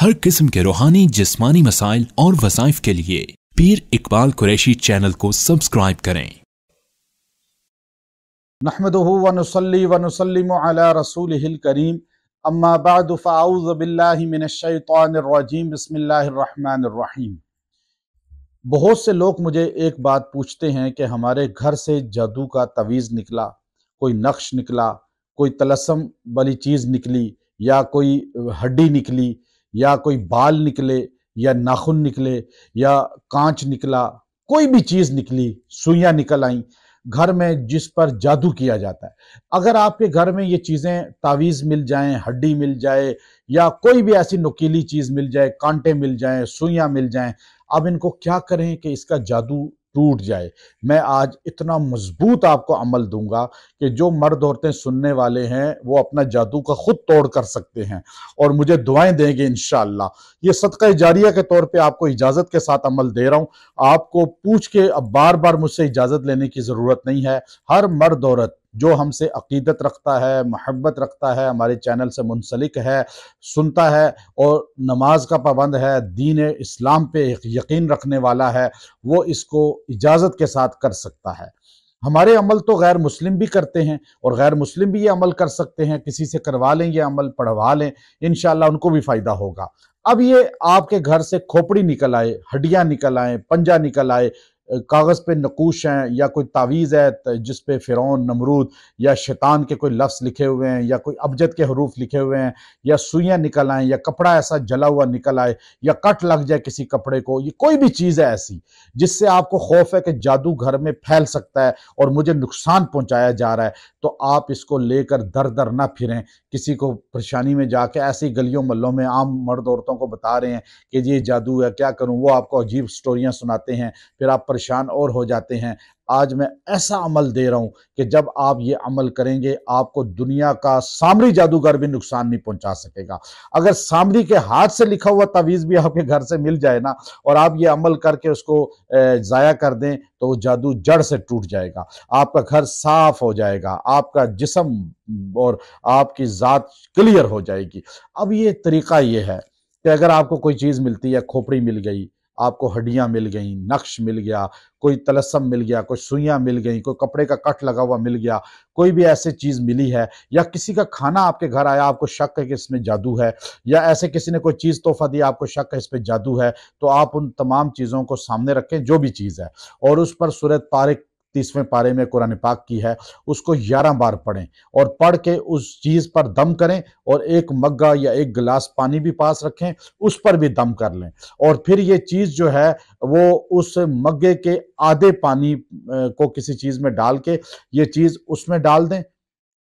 हर किस्म के रूहानी जिस्मानी मसाइल और वज़ाइफ के लिए पीर इकबाल कुरैशी चैनल को सब्सक्राइब करें। नहमदुहु व नुसल्ली व नुसल्लिमु अला रसूलिहिल करीम, अम्मा बअदु फ़अऊज़ु बिल्लाहि मिनश शैतानिर रजीम, बिस्मिल्लाहिर रहमानिर रहीम। बहुत से लोग मुझे एक बात पूछते हैं कि हमारे घर से जादू का तवीज़ निकला, कोई नक्श निकला, कोई तलस्सम वाली चीज़ निकली, या कोई हड्डी निकली, या कोई बाल निकले, या नाखून निकले, या कांच निकला, कोई भी चीज़ निकली, सुइयां निकल आईं घर में जिस पर जादू किया जाता है। अगर आपके घर में ये चीज़ें तावीज़ मिल जाएं, हड्डी मिल जाए, या कोई भी ऐसी नुकीली चीज़ मिल जाए, कांटे मिल जाएं, सुइयां मिल जाएं, अब इनको क्या करें कि इसका जादू टूट जाए। मैं आज इतना मजबूत आपको अमल दूंगा कि जो मर्द औरतें सुनने वाले हैं वो अपना जादू का खुद तोड़ कर सकते हैं और मुझे दुआएं देंगे इंशाअल्लाह। ये सदका जारिया के तौर पे आपको इजाज़त के साथ अमल दे रहा हूं। आपको पूछ के अब बार बार मुझसे इजाज़त लेने की ज़रूरत नहीं है। हर मर्द औरत जो हमसे अकीदत रखता है, मोहब्बत रखता है, हमारे चैनल से मुंसलिक है, सुनता है और नमाज का पाबंद है, दीन इस्लाम पे यकीन रखने वाला है, वो इसको इजाज़त के साथ कर सकता है। हमारे अमल तो गैर मुस्लिम भी करते हैं और गैर मुस्लिम भी ये अमल कर सकते हैं। किसी से करवा लें, ये अमल पढ़वा लें, इंशाअल्लाह उनको भी फ़ायदा होगा। अब ये आपके घर से खोपड़ी निकल आए, हड्डियाँ निकल आए, पंजा निकल आए, कागज़ पे नकूश हैं, या कोई तावीज़ है जिस पे फ़िरौन, नमरूद या शैतान के कोई लफ्ज़ लिखे हुए हैं, या कोई अबजद के हरूफ लिखे हुए हैं, या सुइयां निकल आएँ, या कपड़ा ऐसा जला हुआ निकल आए, या कट लग जाए किसी कपड़े को, ये कोई भी चीज़ है ऐसी जिससे आपको खौफ है कि जादू घर में फैल सकता है और मुझे नुकसान पहुंचाया जा रहा है, तो आप इसको लेकर दर दर ना फिरें। किसी को परेशानी में जाके ऐसी गलियों मोहल्लों में आम मर्द औरतों को बता रहे हैं कि ये जादू है, क्या करूं, वो आपको अजीब स्टोरियां सुनाते हैं, फिर आप परेशान और हो जाते हैं। आज मैं ऐसा अमल दे रहा हूं कि जब आप ये अमल करेंगे आपको दुनिया का सामरी जादूगर भी नुकसान नहीं पहुंचा सकेगा। अगर सामरी के हाथ से लिखा हुआ तावीज़ भी आपके घर से मिल जाए ना और आप ये अमल करके उसको ज़ाया कर दें तो वो जादू जड़ से टूट जाएगा, आपका घर साफ हो जाएगा, आपका जिस्म और आपकी ज़ात क्लियर हो जाएगी। अब ये तरीका ये है कि अगर आपको कोई चीज़ मिलती है, खोपड़ी मिल गई, आपको हड्डियां मिल गई, नक्श मिल गया, कोई तलस्सम मिल गया, कोई सुइयां मिल गई, कोई कपड़े का कट लगा हुआ मिल गया, कोई भी ऐसी चीज मिली है, या किसी का खाना आपके घर आया, आपको शक है कि इसमें जादू है, या ऐसे किसी ने कोई चीज तोहफा दी, आपको शक है इस पे जादू है, तो आप उन तमाम चीजों को सामने रखें जो भी चीज है और उस पर सूरत तारिक 30वें पारे में कुरान पाक की है, उसको 11 बार पढ़ें और पढ़ के उस चीज पर दम करें और एक मग्गा या एक गिलास पानी भी पास रखें, उस पर भी दम कर लें और फिर ये चीज जो है वो उस मग्गे के आधे पानी को किसी चीज में डाल के ये चीज उसमें डाल दें,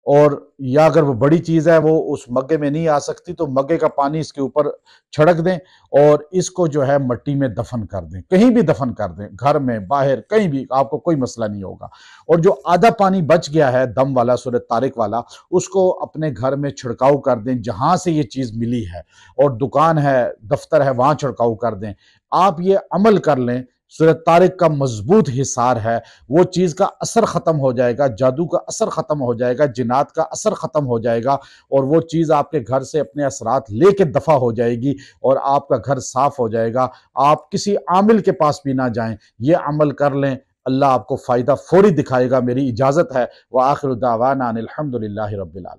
और या अगर वो बड़ी चीज है वो उस मग्गे में नहीं आ सकती तो मग्गे का पानी इसके ऊपर छिड़क दें और इसको जो है मिट्टी में दफन कर दें, कहीं भी दफन कर दें, घर में, बाहर, कहीं भी, आपको कोई मसला नहीं होगा। और जो आधा पानी बच गया है दम वाला, सूरत तारिक वाला, उसको अपने घर में छिड़काव कर दें जहां से ये चीज मिली है, और दुकान है, दफ्तर है, वहां छिड़काव कर दें। आप ये अमल कर लें, सूरत तारिक का मजबूत हिसार है, वो चीज़ का असर ख़त्म हो जाएगा, जादू का असर ख़त्म हो जाएगा, जिन्नात का असर ख़त्म हो जाएगा और वो चीज़ आपके घर से अपने असरात लेके दफ़ा हो जाएगी और आपका घर साफ हो जाएगा। आप किसी आमिल के पास भी ना जाएं, ये अमल कर लें, अल्लाह आपको फ़ायदा फ़ौरी दिखाएगा। मेरी इजाज़त है। व आखिरु दावाना अनिल हम्दुलिल्लाहि रब्बिल आलमीन।